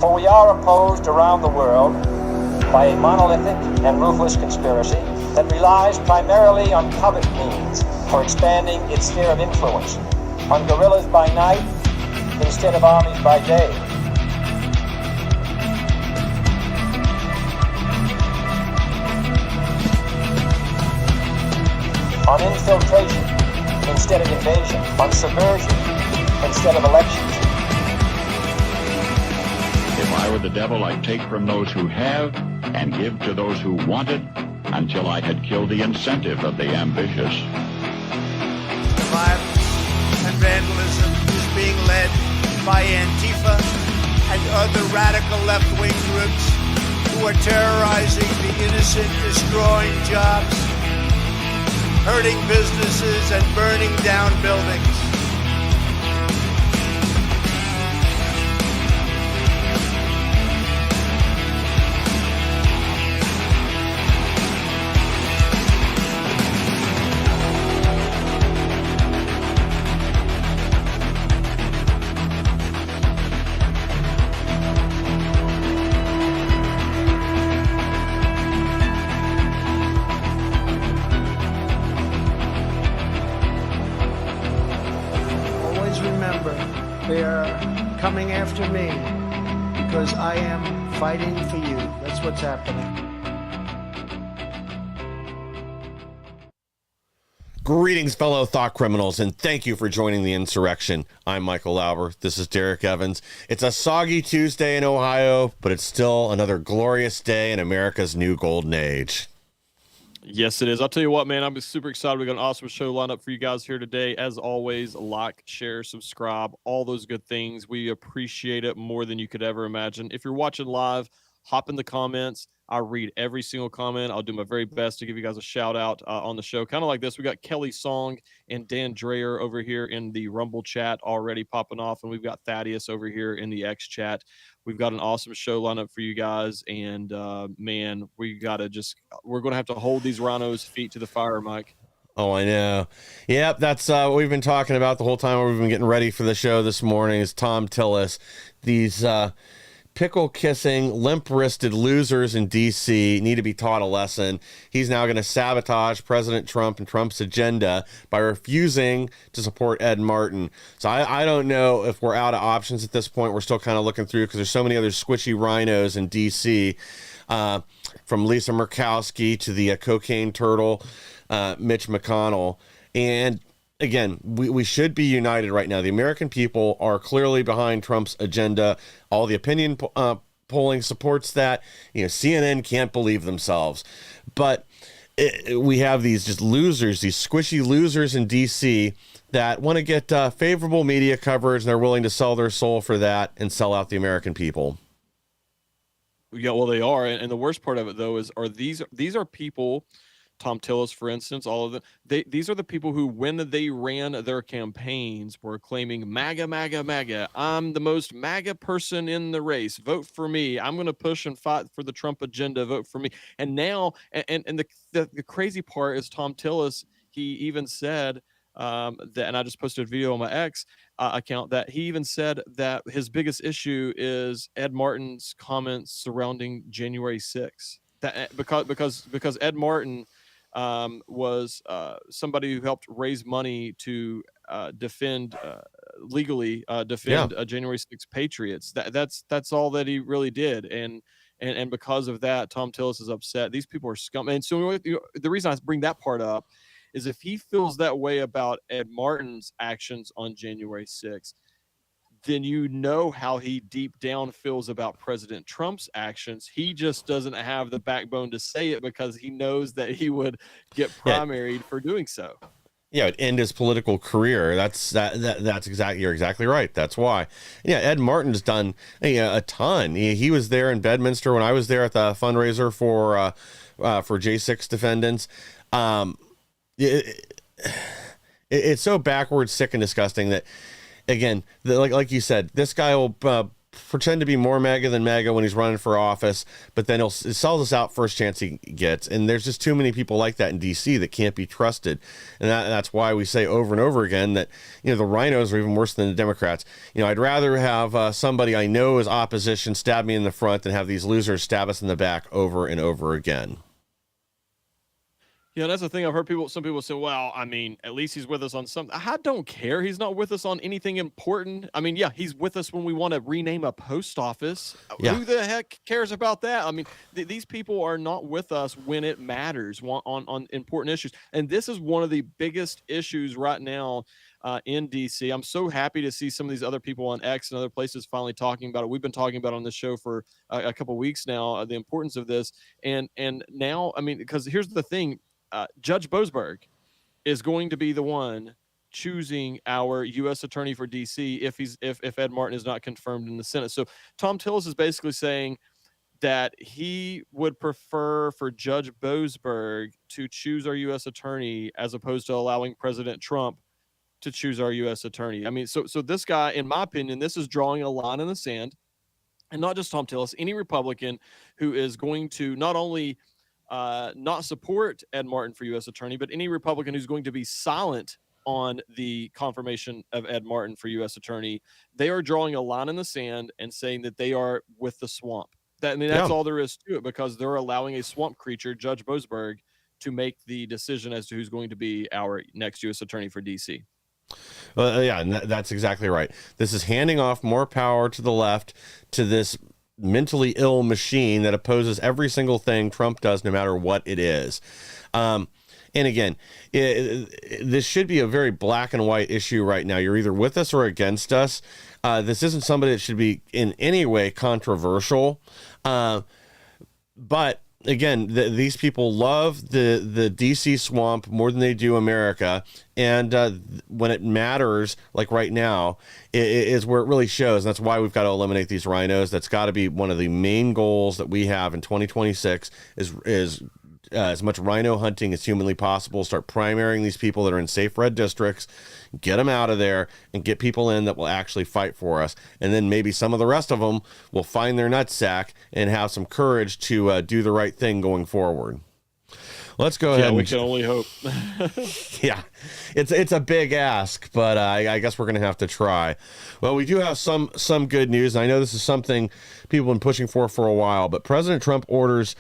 For we are opposed around the world by a monolithic and ruthless conspiracy that relies primarily on covert means for expanding its sphere of influence, on guerrillas by night instead of armies by day. On infiltration instead of invasion, on subversion instead of elections. If I were the devil, I'd take from those who have and give to those who wanted until I had killed the incentive of the ambitious. The violence and vandalism is being led by Antifa and other radical left-wing groups who are terrorizing the innocent, destroying jobs, hurting businesses, and burning down buildings. They are coming after me because I am fighting for you. That's what's happening. Greetings, fellow thought criminals, and thank you for joining the insurrection. I'm Michael Lauber. This is Derek Evans. It's a soggy Tuesday in Ohio, but it's still another glorious day in America's new golden age. Yes, it is. I'll tell you what, man, I'm super excited. We got an awesome show lined up for you guys here today. As always, like, share, subscribe, all those good things. We appreciate it more than you could ever imagine. If you're watching live, hop in the comments. I read every single comment. I'll do my very best to give you guys a shout out on the show. Kind of like this. We got Kelly Song and Dan Dreyer over here in the Rumble chat already popping off. And we've got Thaddeus over here in the X chat. We've got an awesome show lined up for you guys. And man, we're going to have to hold these rhinos' feet to the fire, Mike. Oh, I know. Yep, that's what we've been talking about the whole time we've been getting ready for the show this morning is Tom Tillis. These pickle-kissing, limp-wristed losers in D.C. need to be taught a lesson. He's now going to sabotage President Trump and Trump's agenda by refusing to support Ed Martin. So I don't know if we're out of options at this point. We're still kind of looking through because there's so many other squishy rhinos in D.C., from Lisa Murkowski to the cocaine turtle, Mitch McConnell. And again, we should be united right now. The American people are clearly behind Trump's agenda. All the opinion polling supports that. You know, CNN can't believe themselves. But we have these just losers, these squishy losers in D.C. that want to get favorable media coverage, and they're willing to sell their soul for that and sell out the American people. Yeah, well, they are. And the worst part of it, though, is these are people, Tom Tillis, for instance, all of them. These are the people who, when they ran their campaigns, were claiming MAGA, MAGA, MAGA. I'm the most MAGA person in the race. Vote for me. I'm going to push and fight for the Trump agenda. Vote for me. And now, and the crazy part is Tom Tillis. He even said that, and I just posted a video on my X account, that he even said that his biggest issue is Ed Martin's comments surrounding January 6th. That because Ed Martin was somebody who helped raise money to legally defend January 6th patriots. That's all that he really did. And because of that, Tom Tillis is upset. These people are scum. And so the reason I bring that part up is if he feels that way about Ed Martin's actions on January 6th, then you know how he deep down feels about President Trump's actions. He just doesn't have the backbone to say it because he knows that he would get primaried for doing so. Yeah, it'd end his political career. That's exactly, you're exactly right. That's why. Yeah, Ed Martin's done a ton. He was there in Bedminster when I was there at the fundraiser for J6 defendants. It's so backwards, sick, and disgusting that, again, like you said, this guy will pretend to be more MAGA than MAGA when he's running for office, but then he sells us out first chance he gets. And there's just too many people like that in D.C. that can't be trusted. And that's why we say over and over again that, the rhinos are even worse than the Democrats. I'd rather have somebody I know is opposition stab me in the front than have these losers stab us in the back over and over again. Yeah, that's the thing. I've heard some people say, well, I mean, at least he's with us on something. I don't care. He's not with us on anything important. I mean, yeah, he's with us when we want to rename a post office. Yeah. Who the heck cares about that? I mean, these people are not with us when it matters on important issues. And this is one of the biggest issues right now in DC. I'm so happy to see some of these other people on X and other places finally talking about it. We've been talking about it on this show for a couple of weeks now, the importance of this. And now, I mean, because here's the thing. Judge Boasberg is going to be the one choosing our U.S. attorney for D.C. if Ed Martin is not confirmed in the Senate. So Tom Tillis is basically saying that he would prefer for Judge Boasberg to choose our U.S. attorney as opposed to allowing President Trump to choose our U.S. attorney. I mean, so this guy, in my opinion, this is drawing a line in the sand, and not just Tom Tillis, any Republican who is going to not only not support Ed Martin for U.S. attorney, but any Republican who's going to be silent on the confirmation of Ed Martin for U.S. attorney, they are drawing a line in the sand and saying that they are with the swamp. That's all there is to it, because they're allowing a swamp creature, Judge Boasberg, to make the decision as to who's going to be our next U.S. attorney for D.C. Yeah, and that's exactly right. This is handing off more power to the left, to this mentally ill machine that opposes every single thing Trump does, no matter what it is. And again, this should be a very black and white issue right now. You're either with us or against us. This isn't somebody that should be in any way controversial. But again, these people love the DC swamp more than they do America. And when it matters, like right now, is where it really shows. And that's why we've got to eliminate these rhinos. That's got to be one of the main goals that we have in 2026 is as much rhino hunting as humanly possible. Start primarying these people that are in safe red districts, get them out of there, and get people in that will actually fight for us. And then maybe some of the rest of them will find their nutsack and have some courage to do the right thing going forward. Let's go ahead. Yeah, we can only hope. Yeah, it's a big ask, but I guess we're going to have to try. Well, we do have some good news. And I know this is something people have been pushing for a while, but President Trump orders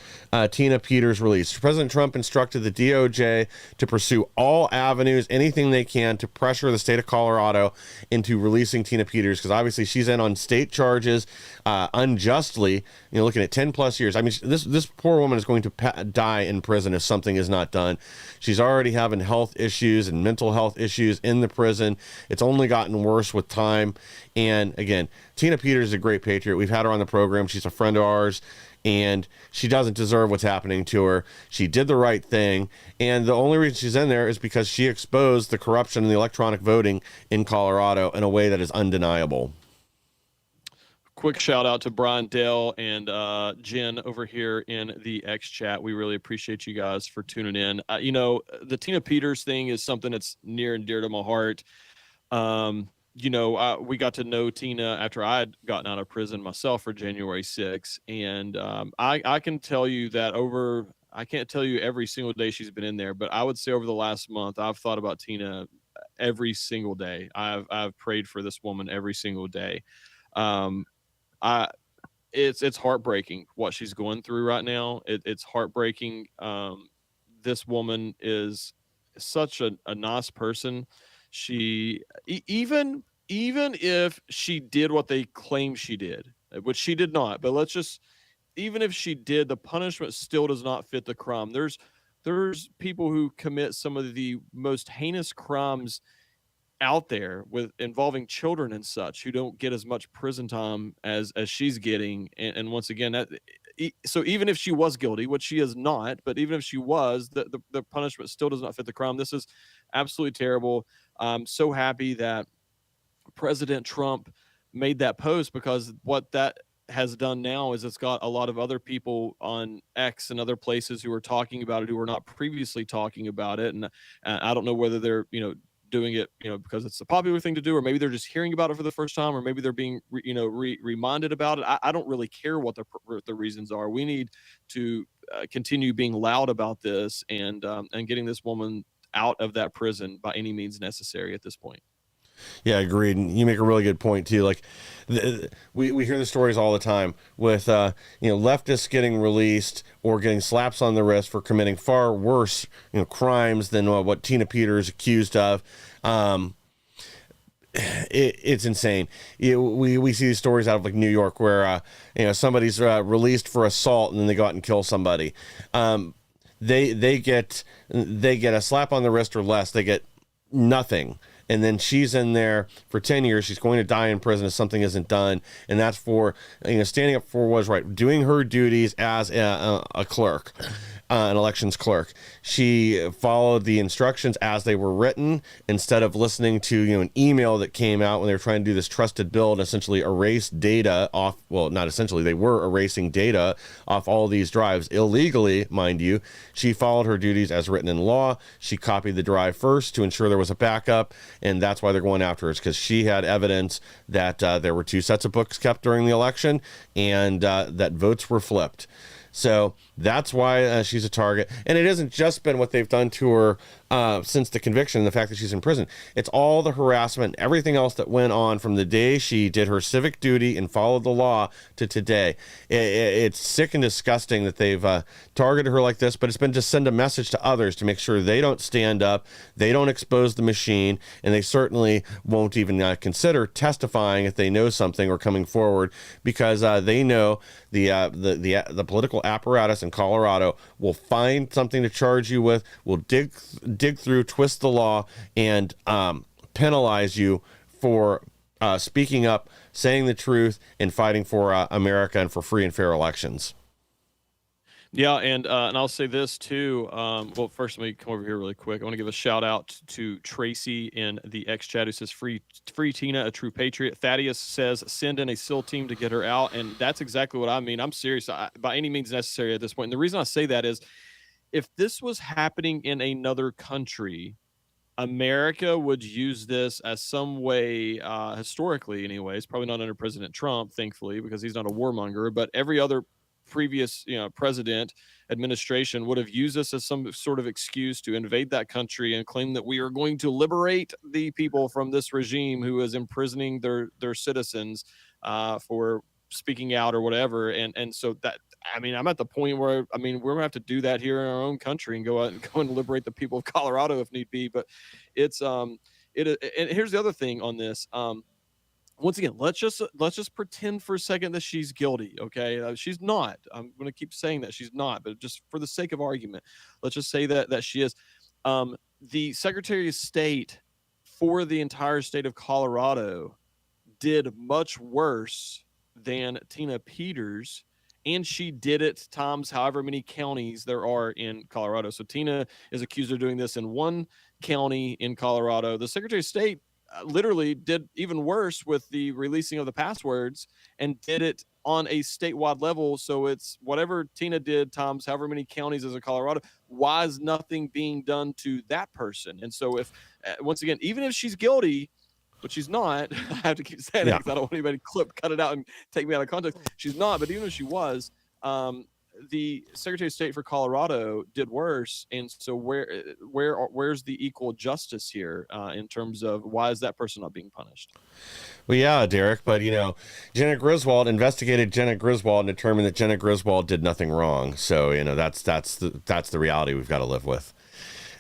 Tina Peters released. President Trump instructed the DOJ to pursue all avenues, anything they can, to pressure the state of Colorado into releasing Tina Peters, because obviously she's in on state charges unjustly. Looking at 10 plus years. I mean, this poor woman is going to die in prison if something is not done. She's already having health issues and mental health issues in the prison. It's only gotten worse with time. And again, Tina Peters is a great patriot. We've had her on the program. She's a friend of ours, and she doesn't deserve what's happening to her. She did the right thing, and the only reason she's in there is because she exposed the corruption in the electronic voting in Colorado in a way that is undeniable. Quick shout out to Brian Dale and Jen over here in the X chat. We really appreciate you guys for tuning in. The Tina Peters thing is something that's near and dear to my heart. We got to know Tina after I had gotten out of prison myself for January 6th. And I can tell you that I can't tell you every single day she's been in there, but I would say over the last month, I've thought about Tina every single day. I've prayed for this woman every single day. It's heartbreaking what she's going through right now. It's heartbreaking. This woman is such a nice person. She even if she did what they claim she did, which she did not, but even if she did, the punishment still does not fit the crime. There's people who commit some of the most heinous crimes out there involving children and such, who don't get as much prison time as she's getting. And once again, so even if she was guilty, which she is not, but even if she was, the punishment still does not fit the crime. This is absolutely terrible. I'm so happy that President Trump made that post, because what that has done now is it's got a lot of other people on X and other places who are talking about it, who were not previously talking about it. And I don't know whether they're, doing it, because it's a popular thing to do, or maybe they're just hearing about it for the first time, or maybe they're being, reminded about it. I don't really care what the reasons are. We need to continue being loud about this and getting this woman out of that prison by any means necessary at this point. Yeah, agreed. And you make a really good point too. Like, we hear the stories all the time with leftists getting released or getting slaps on the wrist for committing far worse crimes than what Tina Peters is accused of. It's insane. We see these stories out of like New York where somebody's released for assault and then they go out and kill somebody. They get a slap on the wrist or less. They get nothing. And then she's in there for 10 years. She's going to die in prison if something isn't done. And that's for, standing up for what was right, doing her duties as a clerk, an elections clerk. She followed the instructions as they were written instead of listening to, an email that came out when they were trying to do this trusted build and essentially erase data off. Well, not essentially, they were erasing data off all these drives illegally, mind you. She followed her duties as written in law. She copied the drive first to ensure there was a backup. And that's why they're going after her, is because she had evidence that there were 2 sets of books kept during the election and that votes were flipped. So that's why she's a target. And it hasn't just been what they've done to her since the conviction and the fact that she's in prison. It's all the harassment, everything else that went on from the day she did her civic duty and followed the law to today. It's sick and disgusting that they've targeted her like this, but it's been to send a message to others to make sure they don't stand up, they don't expose the machine, and they certainly won't even consider testifying if they know something or coming forward, because they know the political apparatus in Colorado will find something to charge you with, will dig through, twist the law, and penalize you for speaking up, saying the truth, and fighting for America and for free and fair elections. Yeah, and I'll say this too. Well, first let me come over here really quick. I want to give a shout out to Tracy in the X chat who says, "Free Tina, a true patriot." Thaddeus says, "Send in a SEAL team to get her out," and that's exactly what I mean. I'm serious, by any means necessary at this point. And the reason I say that is, if this was happening in another country, America would use this as some way, historically, anyways. Probably not under President Trump, thankfully, because he's not a warmonger. But every other previous president, administration would have used this as some sort of excuse to invade that country and claim that we are going to liberate the people from this regime who is imprisoning their citizens for speaking out or whatever. And so that, I'm at the point where we're gonna have to do that here in our own country and go out and go and liberate the people of Colorado if need be. But it's and here's the other thing on this. Once again, let's just pretend for a second that she's guilty. Okay, she's not. I'm going to keep saying that she's not, but just for the sake of argument, let's just say that she is. The Secretary of State for the entire state of Colorado did much worse than Tina Peters, and she did it times however many counties there are in Colorado. So Tina is accused of doing this in one county in Colorado. The Secretary of State literally did even worse with the releasing of the passwords and did it on a statewide level. So it's whatever Tina did times however many counties as a Colorado. Why is nothing being done to that person? And so if, once again, even if she's guilty, but she's not, I have to keep saying it because I don't want anybody to cut it out and take me out of context. She's not, but even if she was, the Secretary of State for Colorado did worse, and so where's the equal justice here in terms of why is that person not being punished? Well, yeah, Derek, but Jenna Griswold investigated Jenna Griswold and determined that Jenna Griswold did nothing wrong. So that's the reality we've got to live with.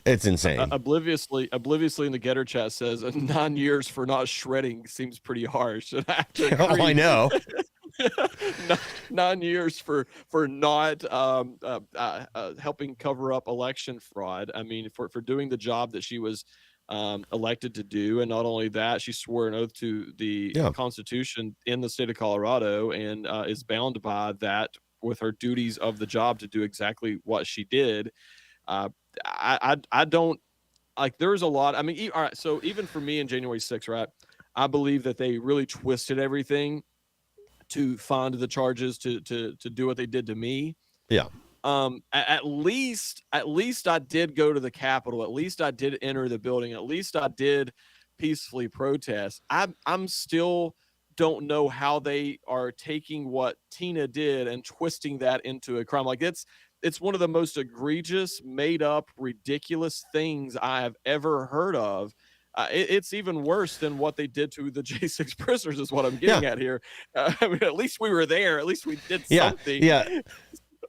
It's insane. Obliviously in the Getter chat says 9 years for not shredding seems pretty harsh. And I know. 9 years for not helping cover up election fraud. For doing the job that she was elected to do, and not only that, she swore an oath to the Constitution in the state of Colorado and is bound by that with her duties of the job to do exactly what she did. I don't like. There's a lot. All right. So even for me in January 6th, right, I believe that they really twisted everything to find the charges to do what they did to me. Yeah. At least I did go to the Capitol. At least I did enter the building. At least I did peacefully protest. I'm still don't know how they are taking what Tina did and twisting that into a crime. Like it's one of the most egregious, made up, ridiculous things I have ever heard of. It's even worse than what they did to the J6 prisoners, is what I'm getting at here. I mean, at least we were there. At least we did something.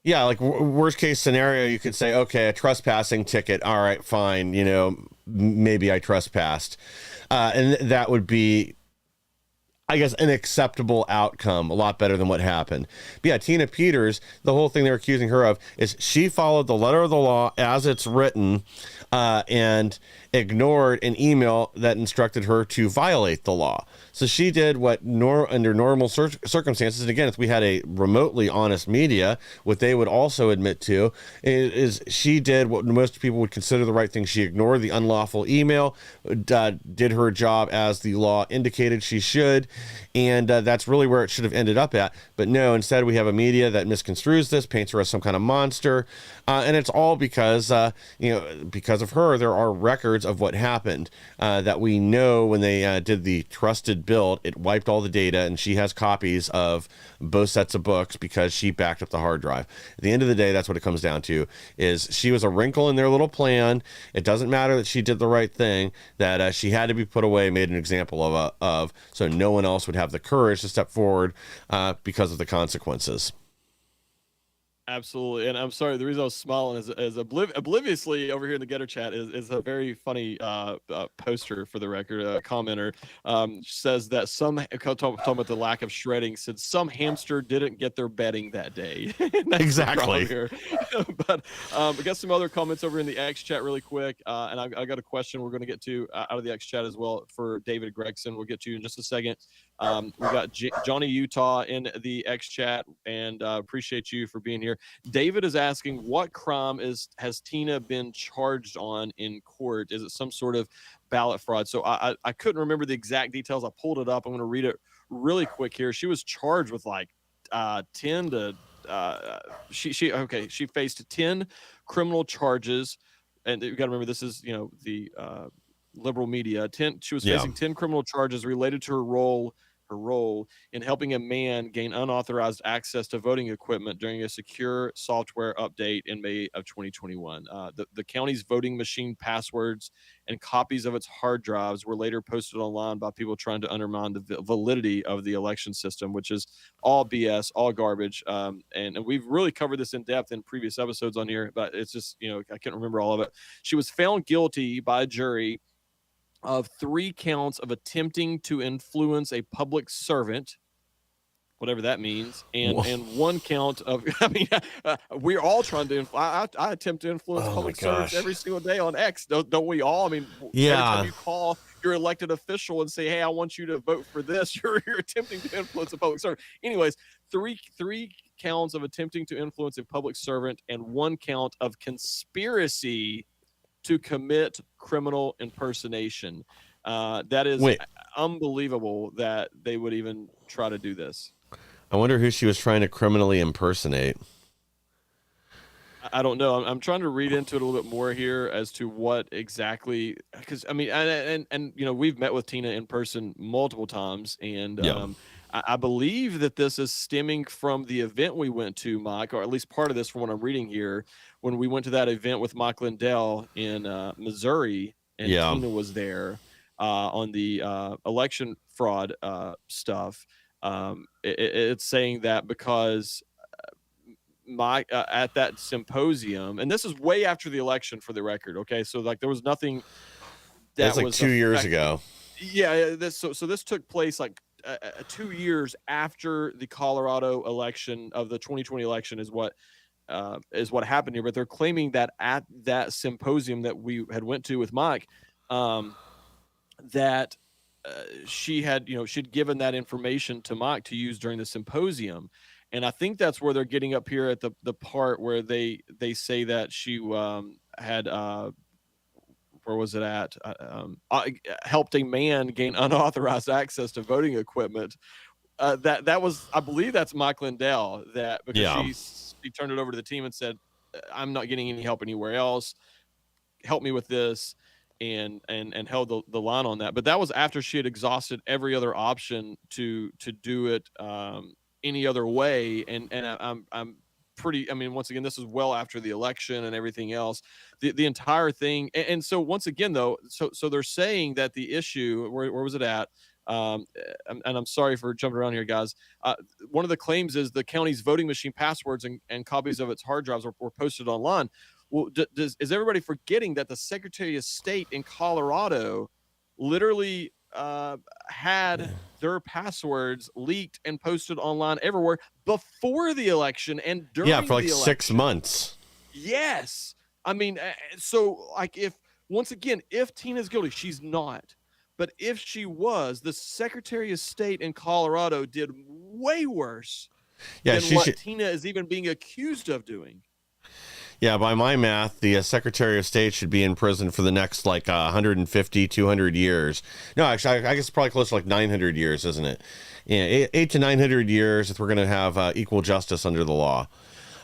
Yeah, like worst case scenario, you could say, okay, a trespassing ticket. All right, fine. You know, maybe I trespassed. And that would be, I guess, an acceptable outcome, a lot better than what happened. But yeah, Tina Peters, the whole thing they're accusing her of is she followed the letter of the law as it's written, and ignored an email that instructed her to violate the law. So she did what under normal circumstances, and again, if we had a remotely honest media, what they would also admit to is she did what most people would consider the right thing. She ignored the unlawful email, did her job as the law indicated she should, and that's really where it should have ended up at. But no, instead we have a media that misconstrues this, paints her as some kind of monster, and it's all because because of her. There are records of what happened that we know when they did the trusted build, it wiped all the data, and she has copies of both sets of books because she backed up the hard drive. At the end of the day, that's what it comes down to, is she was a wrinkle in their little plan. It doesn't matter that she did the right thing, that she had to be put away, made an example of so no one else would have the courage to step forward because of the consequences. Absolutely. And I'm sorry, the reason I was smiling is obliviously over here in the Getter chat is a very funny poster, for the record. A commenter says that talking about the lack of shredding, said some hamster didn't get their bedding that day. Exactly. Here. But we got some other comments over in the X chat really quick. And I got a question we're going to get to out of the X chat as well for David Gregson. We'll get to you in just a second. We got Johnny Utah in the X chat, and appreciate you for being here. David is asking, what crime has Tina been charged on in court? Is it some sort of ballot fraud? So I couldn't remember the exact details. I pulled it up. I'm going to read it really quick here. She was charged with like 10 to she faced 10 criminal charges, and you got to remember this is the liberal media. She was facing 10 criminal charges related to her role in helping a man gain unauthorized access to voting equipment during a secure software update in May of 2021. The county's voting machine passwords and copies of its hard drives were later posted online by people trying to undermine the validity of the election system, which is all BS, all garbage. And we've really covered this in depth in previous episodes on here, but it's just, I can't remember all of it. She was found guilty by a jury of 3 counts of attempting to influence a public servant, whatever that means, and 1 count of, we're all trying to, I attempt to influence public servants every single day on X, don't we all? I mean, every time you call your elected official and say, hey, I want you to vote for this, you're attempting to influence a public servant. Anyways, three counts of attempting to influence a public servant and 1 count of conspiracy to commit criminal impersonation. That is unbelievable that they would even try to do this. I wonder who she was trying to criminally impersonate. I don't know. I'm trying to read into it a little bit more here as to what exactly, because I mean, and we've met with Tina in person multiple times, and I believe that this is stemming from the event we went to, Mike, or at least part of this from what I'm reading here, when we went to that event with Mike Lindell in Missouri, and Tina was there on the election fraud stuff. It's saying that because Mike at that symposium, and this is way after the election, for the record. Okay, so like there was nothing that was like 2 years ago. Yeah, this took place like 2 years after the Colorado election of the 2020 election is what happened here. But they're claiming that at that symposium that we had went to with Mike, that she had, she'd given that information to Mike to use during the symposium. And I think that's where they're getting up here at the part where they say that she had where was it at? Helped a man gain unauthorized access to voting equipment. That was, I believe that's Mike Lindell, that because he turned it over to the team and said, I'm not getting any help anywhere else. Help me with this. And held the line on that. But that was after she had exhausted every other option to do it any other way. And I'm pretty, I mean, once again, this is well after the election and everything else, the entire thing. And so once again, though, so they're saying that the issue, where was it at? And I'm sorry for jumping around here, guys. One of the claims is the county's voting machine passwords and copies of its hard drives were posted online. Well, is everybody forgetting that the Secretary of State in Colorado literally had their passwords leaked and posted online everywhere before the election and during the election? For like 6 months. Yes. I mean, so like once again, if Tina's guilty, she's not. But if she was, the Secretary of State in Colorado did way worse than what Tina is even being accused of doing. Yeah, by my math, the Secretary of State should be in prison for the next 150, 200 years. No, actually, I guess it's probably close to 900 years, isn't it? Yeah, 8 to 900 years if we're going to have equal justice under the law.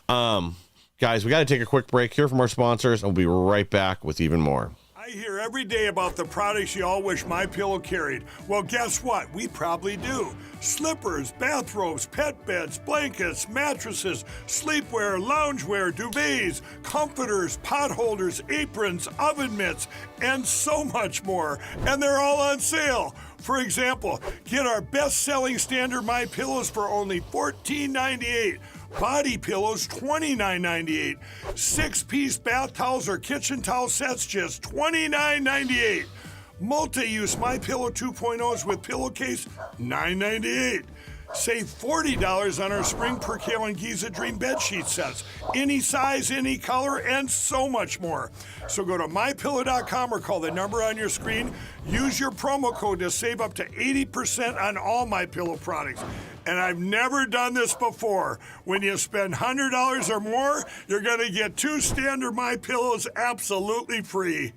Guys, we got to take a quick break here from our sponsors, and we'll be right back with even more. I hear every day about the products you all wish MyPillow carried. Well, guess what? We probably do. Slippers, bathrobes, pet beds, blankets, mattresses, sleepwear, loungewear, duvets, comforters, pot holders, aprons, oven mitts, and so much more. And they're all on sale. For example, get our best-selling standard MyPillows for only $14.98. Body pillows, $29.98. 6-piece bath towels or kitchen towel sets, just $29.98. Multi-use MyPillow 2.0s with pillowcase, $9.98. Save $40 on our Spring Percale and Giza Dream bedsheet sets. Any size, any color, and so much more. So go to MyPillow.com or call the number on your screen. Use your promo code to save up to 80% on all MyPillow products. And I've never done this before. When you spend $100 or more, you're going to get 2 standard MyPillows absolutely free.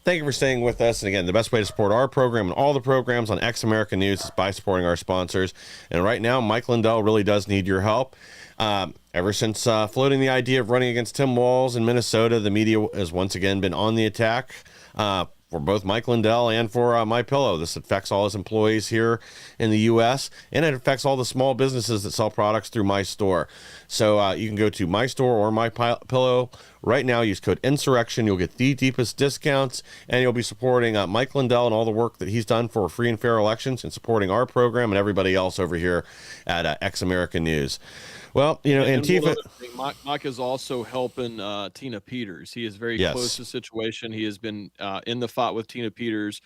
Thank you for staying with us. And again, the best way to support our program and all the programs on X American News is by supporting our sponsors. And right now, Mike Lindell really does need your help. Ever since floating the idea of running against Tim Walz in Minnesota, the media has once again been on the attack for both Mike Lindell and for MyPillow. This affects all his employees here in the U.S., and it affects all the small businesses that sell products through my store. So you can go to my store or MyPillow right now. Use code Insurrection. You'll get the deepest discounts, and you'll be supporting Mike Lindell and all the work that he's done for free and fair elections and supporting our program and everybody else over here at X American News. Well, Antifa. Mike is also helping Tina Peters. He is very close to the situation. He has been in the fight with Tina Peters,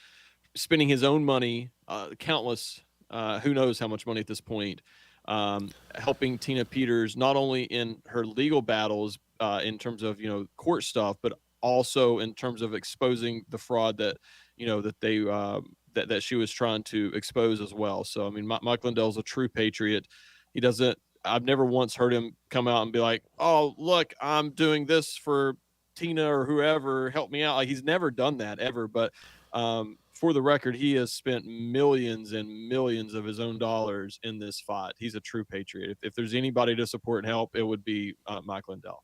spending his own money, countless, who knows how much money at this point, helping Tina Peters not only in her legal battles in terms of court stuff, but also in terms of exposing the fraud that that she was trying to expose as well. So I mean, Mike Lindell's a true patriot. He doesn't. I've never once heard him come out and be like, "Oh, look, I'm doing this for Tina or whoever, help me out." Like, he's never done that ever. But for the record, he has spent millions and millions of his own dollars in this fight. He's a true patriot. If there's anybody to support and help, it would be Mike Lindell.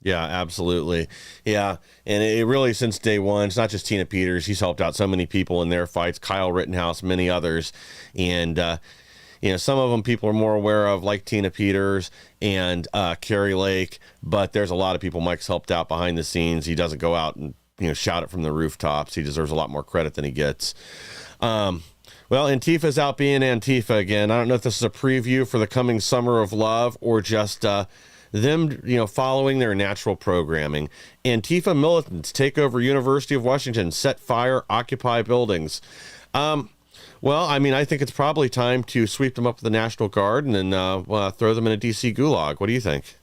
Yeah, absolutely. Yeah. And it really, since day one, it's not just Tina Peters. He's helped out so many people in their fights, Kyle Rittenhouse, many others. And, some of them people are more aware of, like Tina Peters and Carrie Lake, but there's a lot of people Mike's helped out behind the scenes. He doesn't go out and, shout it from the rooftops. He deserves a lot more credit than he gets. Well, Antifa's out being Antifa again. I don't know if this is a preview for the coming summer of love or just them, following their natural programming. Antifa militants take over University of Washington, set fire, occupy buildings. Well, I mean, I think it's probably time to sweep them up with the National Guard and then throw them in a D.C. gulag. What do you think?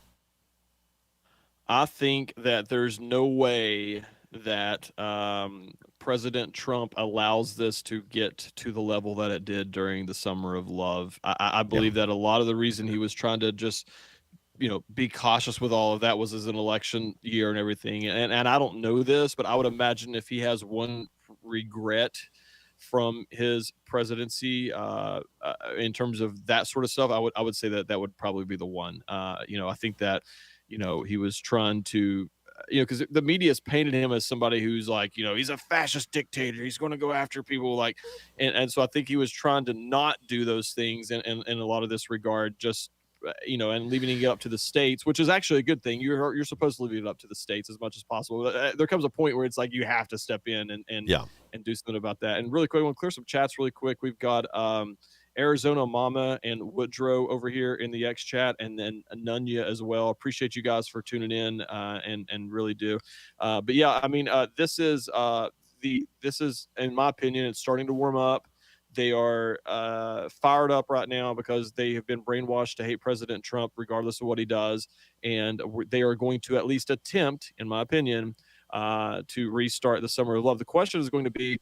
I think that there's no way that President Trump allows this to get to the level that it did during the Summer of Love. I believe that a lot of the reason he was trying to just, be cautious with all of that was as an election year and everything. And I don't know this, but I would imagine if he has one regret from his presidency in terms of that sort of stuff, I would say that would probably be the one. I think that he was trying to because the media has painted him as somebody who's like, he's a fascist dictator. He's going to go after people like, and so I think he was trying to not do those things in a lot of this regard, just, and leaving it up to the states, which is actually a good thing. You're supposed to leave it up to the states as much as possible. There comes a point where it's like, you have to step in and do something about that. And really quick, I want to clear some chats really quick. We've got, Arizona Mama and Woodrow over here in the X chat, and then Nunya as well. Appreciate you guys for tuning in, and really do. But yeah, I mean, this is in my opinion, it's starting to warm up. They are fired up right now because they have been brainwashed to hate President Trump, regardless of what he does, and they are going to at least attempt, in my opinion, to restart the summer of love. The question is going to be,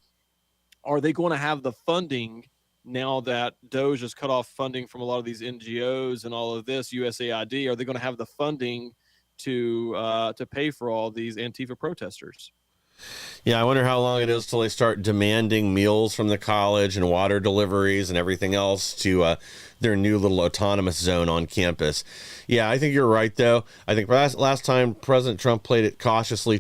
are they going to have the funding? Now that DOJ has cut off funding from a lot of these NGOs and all of this, USAID, are they going to have the funding to pay for all these Antifa protesters? Yeah, I wonder how long it is till they start demanding meals from the college and water deliveries and everything else to their new little autonomous zone on campus. Yeah, I think you're right, though. I think last time President Trump played it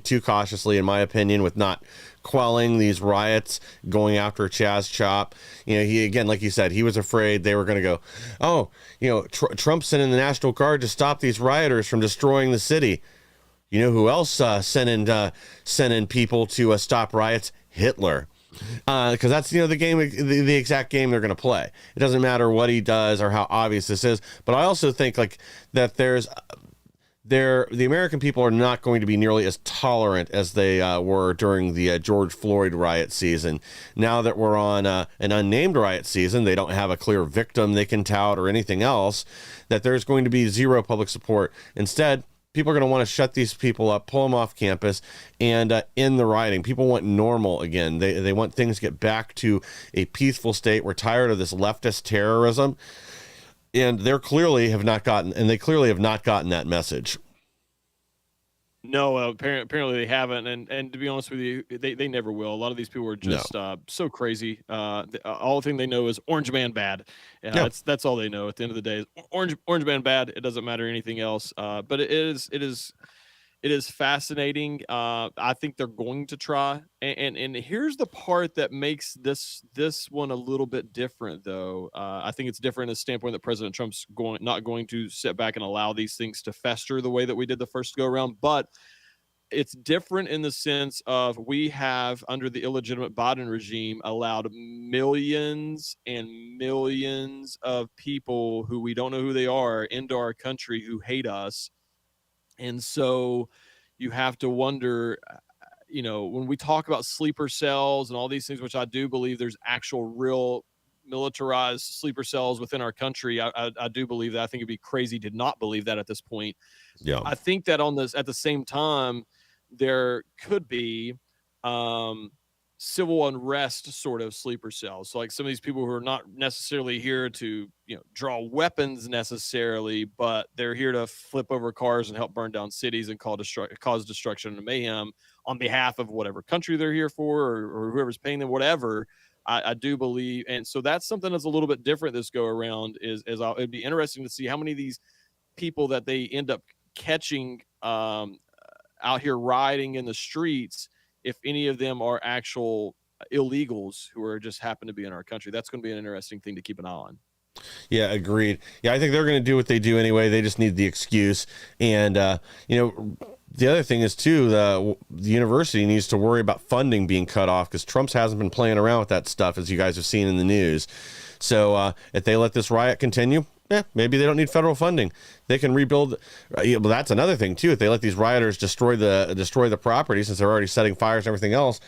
too cautiously, in my opinion, with not quelling these riots, going after Chaz Chop. He, again, like you said, he was afraid they were going to go, Trump's sending the National Guard to stop these rioters from destroying the city. You know who else sent in people to stop riots? Hitler. Because that's the game, the exact game they're going to play. It doesn't matter what he does or how obvious this is. But I also think that the American people are not going to be nearly as tolerant as they were during the George Floyd riot season. Now that we're on an unnamed riot season, they don't have a clear victim they can tout or anything else, that there's going to be zero public support. Instead, people are going to want to shut these people up, pull them off campus, and end the rioting. People want normal again. They want things to get back to a peaceful state. We're tired of this leftist terrorism, and they clearly have not gotten that message. No, apparently they haven't, and to be honest with you, they never will. A lot of these people are just so crazy. All the thing they know is Orange Man bad. That's all they know. At the end of the day, Orange Man bad. It doesn't matter anything else. But it is fascinating. I think they're going to try, and here's the part that makes this one a little bit different, though. I think it's different in the standpoint that President Trump's not going to sit back and allow these things to fester the way that we did the first go around, but it's different in the sense of we have, under the illegitimate Biden regime, allowed millions and millions of people who we don't know who they are into our country who hate us. And so you have to wonder, when we talk about sleeper cells and all these things, which I do believe there's actual real militarized sleeper cells within our country. I do believe that. I think it'd be crazy to not believe that at this point. Yeah. I think that at the same time, there could be civil unrest sort of sleeper cells. So like some of these people who are not necessarily here to, draw weapons necessarily, but they're here to flip over cars and help burn down cities and cause destruction and mayhem on behalf of whatever country they're here for, or whoever's paying them, whatever. I do believe. And so that's something that's a little bit different this go around it'd be interesting to see how many of these people that they end up catching out here rioting in the streets, if any of them are actual illegals who are just happen to be in our country. That's going to be an interesting thing to keep an eye on. Yeah, agreed. Yeah, I think they're going to do what they do anyway. They just need the excuse. And, the other thing is, too, the university needs to worry about funding being cut off because Trump hasn't been playing around with that stuff, as you guys have seen in the news. So if they let this riot continue, maybe they don't need federal funding. They can rebuild. Well, that's another thing, too. If they let these rioters destroy the property, since they're already setting fires and everything else,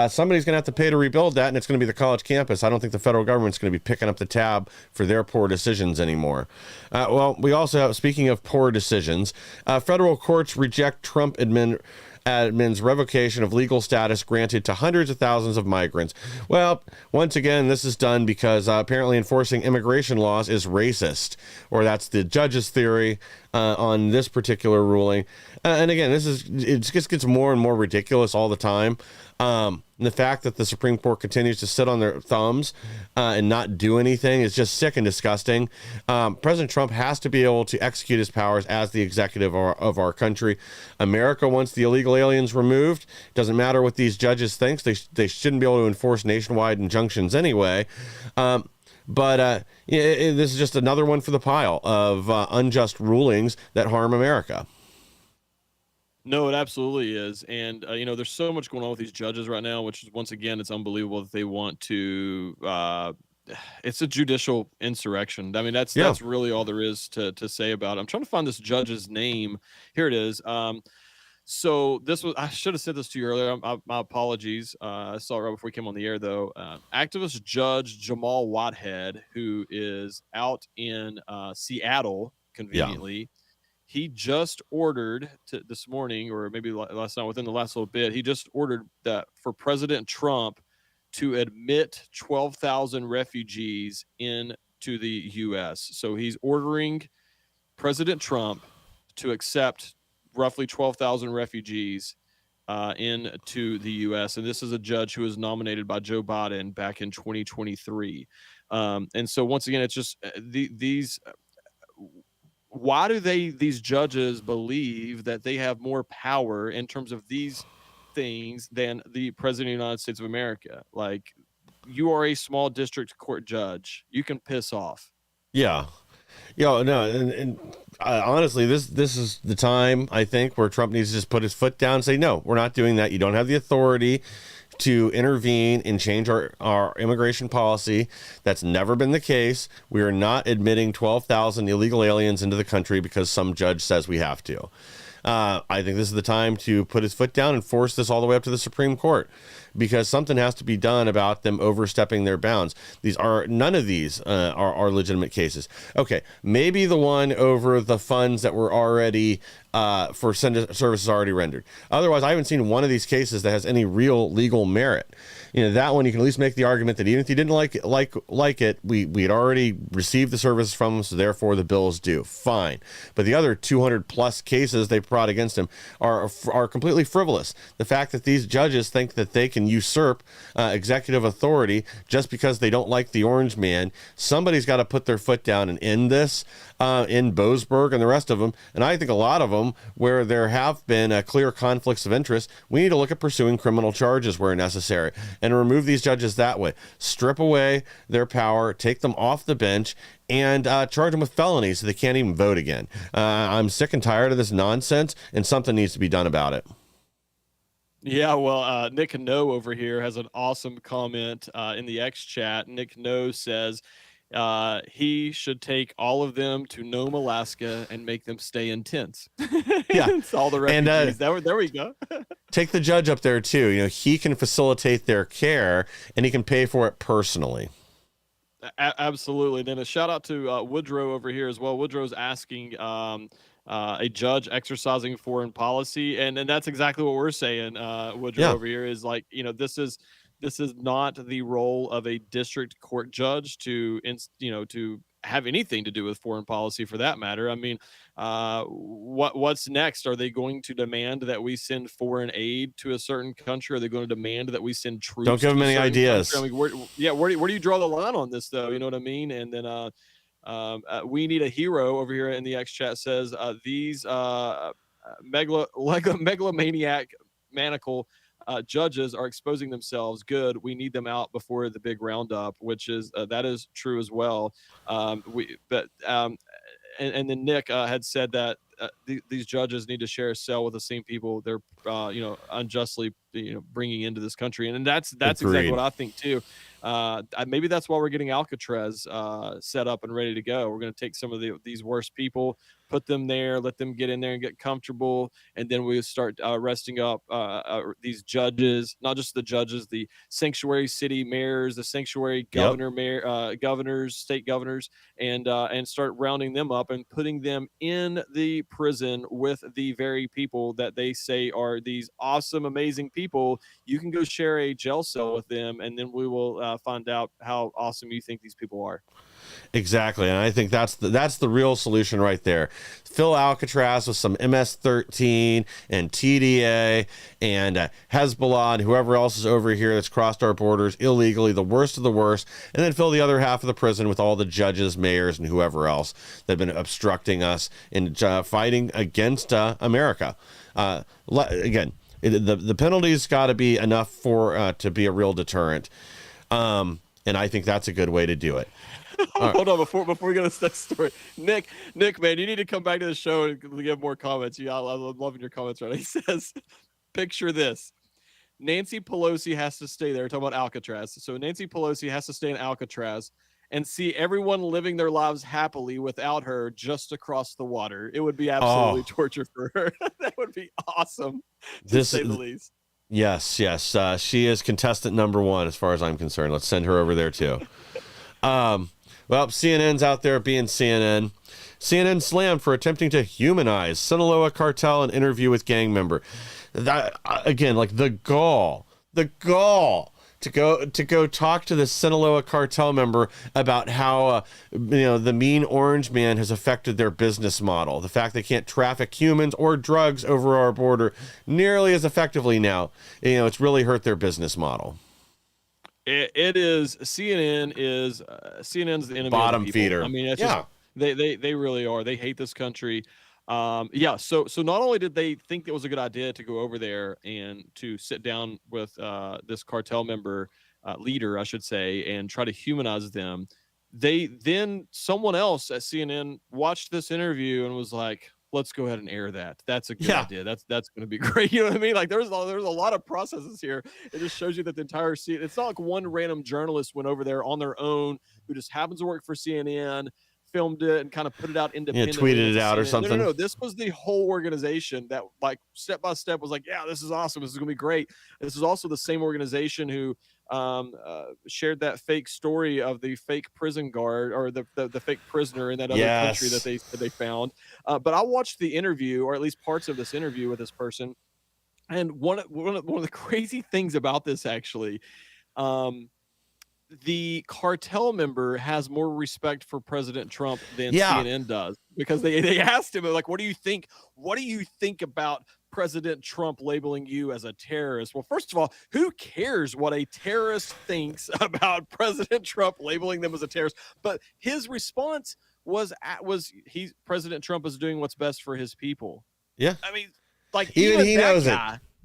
somebody's going to have to pay to rebuild that, and it's going to be the college campus. I don't think the federal government's going to be picking up the tab for their poor decisions anymore. Well, we also have, speaking of poor decisions, federal courts reject Trump admin's revocation of legal status granted to hundreds of thousands of migrants. Well, once again, this is done because apparently enforcing immigration laws is racist, or that's the judge's theory on this particular ruling. And again, it just gets more and more ridiculous all the time. The fact that the Supreme Court continues to sit on their thumbs and not do anything is just sick and disgusting. President Trump has to be able to execute his powers as the executive of our country. America wants the illegal aliens removed. Doesn't matter what these judges think. They shouldn't be able to enforce nationwide injunctions anyway. But this is just another one for the pile of unjust rulings that harm America. No, it absolutely is. And, there's so much going on with these judges right now, which is, once again, it's unbelievable that they want to, it's a judicial insurrection. I mean, that's really all there is to say about it. I'm trying to find this judge's name. Here it is. So I should have said this to you earlier. My apologies. I saw it right before we came on the air, though. Activist Judge Jamal Wathead, who is out in Seattle, conveniently. Yeah. He just ordered this morning, or maybe last night, within the last little bit, he just ordered that for President Trump to admit 12,000 refugees into the U.S. So he's ordering President Trump to accept roughly 12,000 refugees into the U.S. And this is a judge who was nominated by Joe Biden back in 2023. And so once again, it's just these. Why do these judges believe that they have more power in terms of these things than the president of the United States of America? Like, you are a small district court judge. You can piss off. Yeah. No, and honestly, this is the time, I think, where Trump needs to just put his foot down and say, no, we're not doing that. You don't have the authority to intervene and change our immigration policy. That's never been the case. We are not admitting 12,000 illegal aliens into the country because some judge says we have to. I think this is the time to put his foot down and force this all the way up to the Supreme Court, because something has to be done about them overstepping their bounds. None of these are legitimate cases. Okay, maybe the one over the funds that were already for services already rendered. Otherwise, I haven't seen one of these cases that has any real legal merit. That one you can at least make the argument that even if you didn't like it, we had already received the services from them, so therefore the bill is due. Fine. But the other 200 plus cases they brought against him are completely frivolous. The fact that these judges think that they can usurp executive authority just because they don't like the orange man, somebody's got to put their foot down and end this. In Boasberg and the rest of them, and I think a lot of them where there have been clear conflicts of interest, we need to look at pursuing criminal charges where necessary and remove these judges that way. Strip away their power, take them off the bench, and charge them with felonies so they can't even vote again. I'm sick and tired of this nonsense, and something needs to be done about it. Yeah, well, Nick No over here has an awesome comment in the X chat. Nick No says, he should take all of them to Nome, Alaska, and make them stay in tents. Yeah, it's all the refugees. And there we go. Take the judge up there too. He can facilitate their care, and he can pay for it personally. Absolutely. Then a shout out to Woodrow over here as well. Woodrow's asking a judge exercising foreign policy, and that's exactly what we're saying. Woodrow over here is like, this is not the role of a district court judge to have anything to do with foreign policy, for that matter. I mean, what's next? Are they going to demand that we send foreign aid to a certain country? Are they going to demand that we send troops? Don't give them any ideas. I mean, where do you draw the line on this, though? You know what I mean? And then we need a hero over here in the X chat says these megalomaniac manacle judges are exposing themselves. Good. We need them out before the big roundup, which is that is true as well. And then Nick had said that these judges need to share a cell with the same people they're unjustly bringing into this country, and that's exactly what I think too. Maybe that's why we're getting Alcatraz set up and ready to go. We're going to take some of these worst people, put them there, let them get in there and get comfortable, and then we start resting up these judges, not just the judges, the sanctuary city mayors, the sanctuary governors, state governors, and start rounding them up and putting them in the prison with the very people that they say are these awesome, amazing people. You can go share a jail cell with them, and then we will find out how awesome you think these people are. Exactly, and I think that's the real solution right there. fill Alcatraz with some MS-13 and TDA and Hezbollah and whoever else is over here that's crossed our borders illegally, the worst of the worst, and then fill the other half of the prison with all the judges, mayors, and whoever else that have been obstructing us in fighting against America. Again, the penalty's got to be enough for to be a real deterrent, and I think that's a good way to do it. Hold on, before we go to the next story, Nick, man, you need to come back to the show and give more comments. I'm loving your comments right now. He says, picture this. Nancy Pelosi has to stay there. Talking about Alcatraz. So Nancy Pelosi has to stay in Alcatraz and see everyone living their lives happily without her just across the water. It would be absolutely torture for her. That would be awesome, to say the least. Yes. She is contestant number 1 as far as I'm concerned. Let's send her over there too. Well, CNN's out there being CNN. CNN slammed for attempting to humanize Sinaloa cartel in interview with gang member. That, again, like the gall to go talk to the Sinaloa cartel member about how the mean orange man has affected their business model. The fact they can't traffic humans or drugs over our border nearly as effectively now. It's really hurt their business model. It is CNN's the enemy bottom of the people. feeder. I mean, it's just, they really are. They hate this country. So not only did they think it was a good idea to go over there and to sit down with this cartel member leader, I should say, and try to humanize them, then someone else at CNN watched this interview and was like, let's go ahead and air that. That's a good idea. That's going to be great. You know what I mean? Like there's a lot of processes here. It just shows you that the entire CNN, it's not like one random journalist went over there on their own who just happens to work for CNN, filmed it and kind of put it out independently. Tweeted it out or something. No. This was the whole organization that, like, step by step was like, yeah, this is awesome. This is going to be great. This is also the same organization who shared that fake story of the fake prison guard or the fake prisoner in that other country that they found. But I watched the interview, or at least parts of this interview with this person. And one of the crazy things about this, actually, the cartel member has more respect for President Trump than CNN does, because they asked him, like, what do you think about President Trump labeling you as a terrorist? Well, first of all, who cares what a terrorist thinks about President Trump labeling them as a terrorist? But his response was President Trump is doing what's best for his people. Yeah. I mean, like, even he knows it.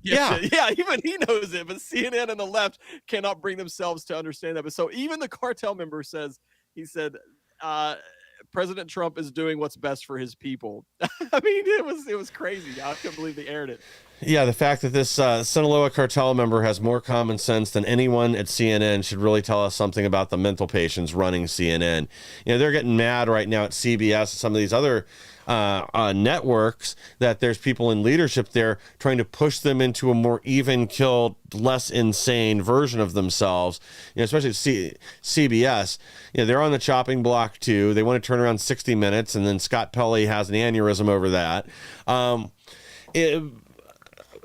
Yeah, even he knows it, but CNN and the left cannot bring themselves to understand that. But so even the cartel member said, President Trump is doing what's best for his people. I mean, it was crazy. I couldn't believe they aired it. Yeah, the fact that this Sinaloa cartel member has more common sense than anyone at CNN should really tell us something about the mental patients running CNN. They're getting mad right now at CBS and some of these other networks that there's people in leadership there trying to push them into a more even-killed, less insane version of themselves. Especially CBS. They're on the chopping block too. They want to turn around 60 Minutes, and then Scott Pelley has an aneurysm over that.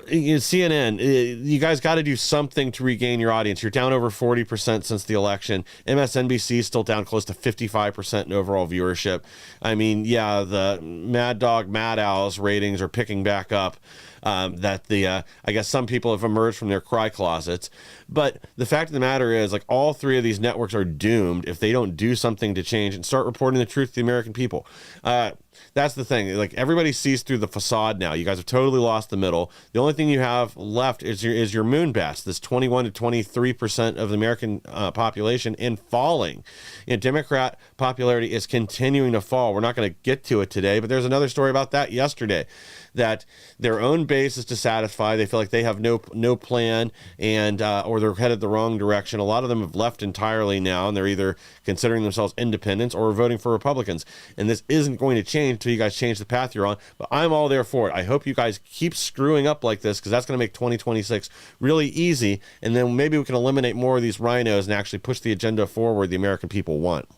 CNN, you guys got to do something to regain your audience. You're down over 40% since the election. MSNBC is still down close to 55% in overall viewership. I mean, the Mad Dog, Mad Owls ratings are picking back up. I guess some people have emerged from their cry closets. But the fact of the matter is, like, all three of these networks are doomed if they don't do something to change and start reporting the truth to the American people. That's the thing. Like, everybody sees through the facade now. You guys have totally lost the middle. The only thing you have left is your moon base, this 21 to 23% of the American population, and falling. Democrat popularity is continuing to fall. We're not going to get to it today, but there's another story about that yesterday, that their own base is dissatisfied. They feel like they have no plan, and or they're headed the wrong direction. A lot of them have left entirely now, and they're either considering themselves independents or voting for Republicans. And this isn't going to change until you guys change the path you're on. But I'm all there for it. I hope you guys keep screwing up like this, because that's going to make 2026 really easy. And then maybe we can eliminate more of these rhinos and actually push the agenda forward the American people want.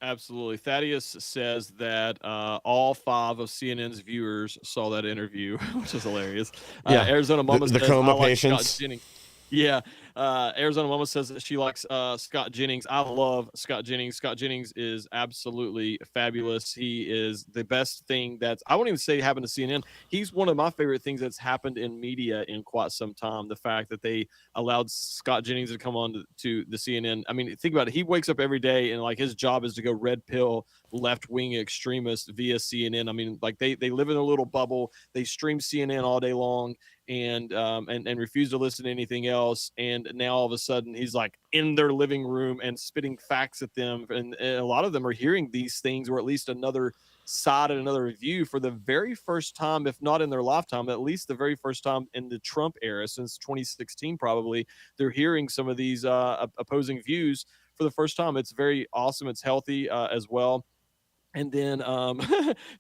Absolutely. Thaddeus says that all 5 of CNN's viewers saw that interview, which is hilarious. Arizona Mama the says, coma I like patients. Scott Jennings. Yeah. Arizona Mama says that she likes Scott Jennings. I love Scott Jennings. Scott Jennings is absolutely fabulous. He is the best thing that's, I won't even say happened to CNN. He's one of my favorite things that's happened in media in quite some time. The fact that they allowed Scott Jennings to come on to the CNN. I mean, think about it. He wakes up every day and like his job is to go red pill left wing extremists via CNN. I mean, like they live in a little bubble. They stream CNN all day long and refuse to listen to anything else. And now all of a sudden he's like in their living room and spitting facts at them. And a lot of them are hearing these things, or at least another side and another view for the very first time, if not in their lifetime, at least the very first time in the Trump era since 2016, probably. They're hearing some of these opposing views for the first time. It's very awesome. It's healthy as well. And then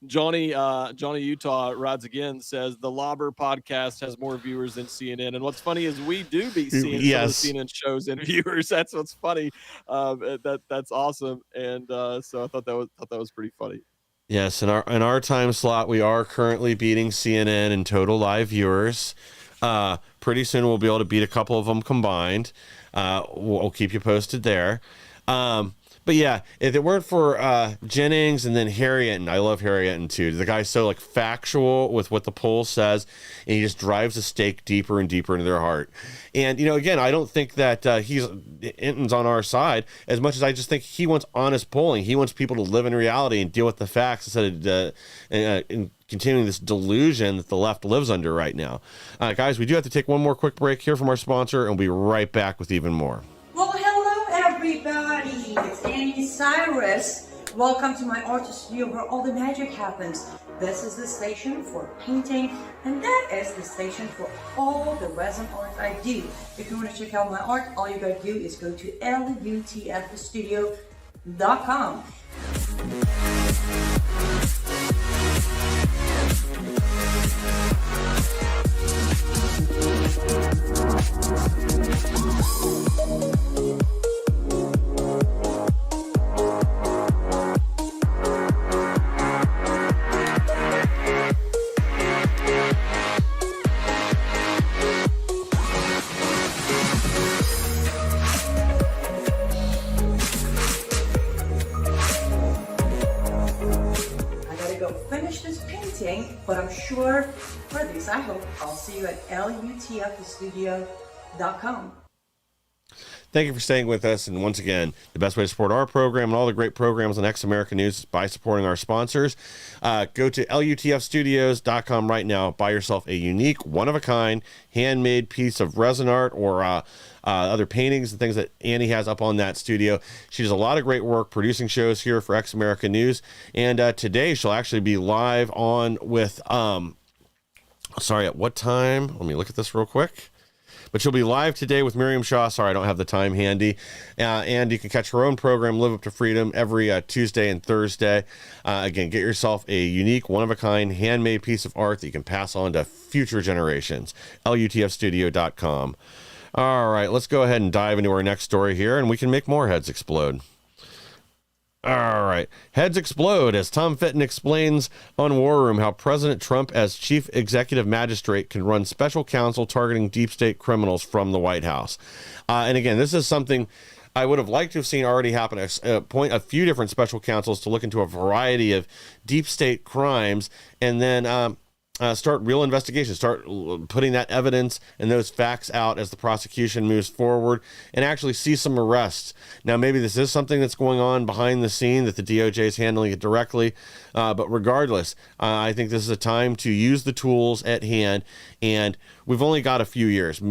Johnny Utah rides again, says the Lobber podcast has more viewers than CNN. And what's funny is we do be seeing some of the CNN shows and viewers. That's what's funny. That's awesome. And so I thought that was pretty funny. Yes, in our time slot, we are currently beating CNN in total live viewers. Pretty soon we'll be able to beat a couple of them combined. We'll keep you posted there. But yeah, if it weren't for Jennings and then Harriet, and I love Harriet too. The guy's so like factual with what the poll says, and he just drives a stake deeper and deeper into their heart. And again, I don't think that Hinton's on our side as much as I just think he wants honest polling. He wants people to live in reality and deal with the facts instead of continuing this delusion that the left lives under right now. Guys, we do have to take one more quick break here from our sponsor, and we'll be right back with even more. Well, hello everybody, it's Annie Cyrus. Welcome to my art studio where all the magic happens. This is the station for painting, and that is the station for all the resin art I do. If you want to check out my art, all you gotta do is go to lutfstudio.com. But I'm sure, or at least I hope, I'll see you at lutfstudio.com. Thank you for staying with us. And once again, the best way to support our program and all the great programs on X American News is by supporting our sponsors. Go to lutfstudios.com right now. Buy yourself a unique, one-of-a-kind, handmade piece of resin art or other paintings and things that Annie has up on that studio. She does a lot of great work producing shows here for X American News. And today she'll actually be live on with, sorry, at what time? Let me look at this real quick. But she'll be live today with Miriam Shaw. Sorry, I don't have the time handy. And you can catch her own program, Live Up to Freedom, every Tuesday and Thursday. Again, get yourself a unique, one-of-a-kind, handmade piece of art that you can pass on to future generations. lutfstudio.com. All right, let's go ahead and dive into our next story here, and we can make more heads explode. All right. Heads explode as Tom Fitton explains on War Room how President Trump, as chief executive magistrate, can run special counsel targeting deep state criminals from the White House. And again, this is something I would have liked to have seen already happen. Appoint a few different special counsels to look into a variety of deep state crimes, and then start real investigations, start putting that evidence and those facts out as the prosecution moves forward, and actually see some arrests. Now, maybe this is something that's going on behind the scene that the DOJ is handling it directly, but regardless, I think this is a time to use the tools at hand, and we've only got a few years,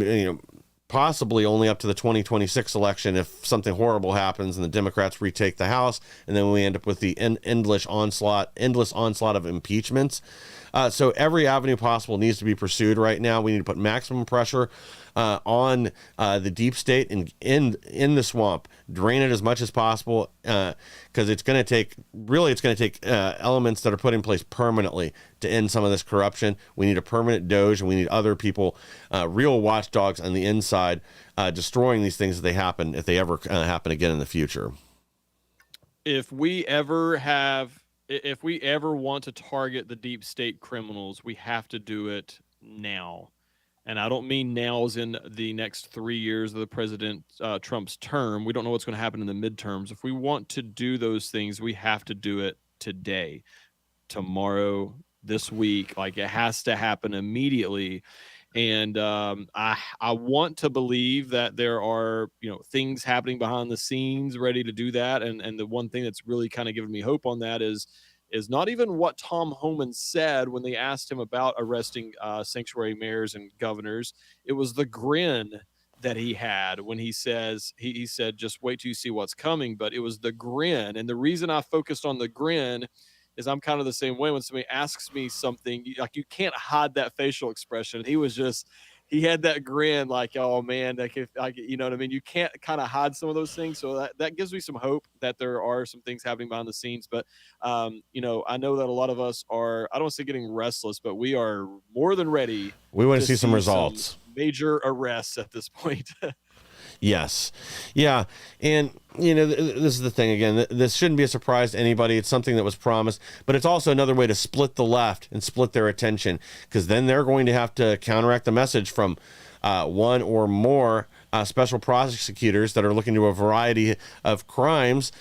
possibly only up to the 2026 election if something horrible happens and the Democrats retake the House, and then we end up with the endless onslaught of impeachments. So every avenue possible needs to be pursued right now. We need to put maximum pressure on the deep state and in the swamp, drain it as much as possible, because it's going to take elements that are put in place permanently to end some of this corruption. We need a permanent DOJ, and we need other people, real watchdogs on the inside, destroying these things if they ever happen again in the future. If we ever want to target the deep state criminals, we have to do it now. and I don't mean now as in the next 3 years of the President Trump's term. We don't know what's going to happen in the midterms. If we want to do those things, we have to do it today, tomorrow, this week. Like, it has to happen immediately. And I want to believe that there are, things happening behind the scenes ready to do that. And the one thing that's really kind of given me hope on that is not even what Tom Homan said when they asked him about arresting sanctuary mayors and governors. It was the grin that he had when he says he said, just wait till you see what's coming. But it was the grin. And the reason I focused on the grin is I'm kind of the same way. When somebody asks me something, you can't hide that facial expression. He had that grin, like, oh man, you know what I mean? You can't kind of hide some of those things. So that gives me some hope that there are some things happening behind the scenes. But, I know that a lot of us are, I don't want to say getting restless, but we are more than ready. We want to see some results. Major arrests at this point. Yes. Yeah. And, this is the thing. Again, this shouldn't be a surprise to anybody. It's something that was promised, but it's also another way to split the left and split their attention, because then they're going to have to counteract the message from one or more special prosecutors that are looking into a variety of crimes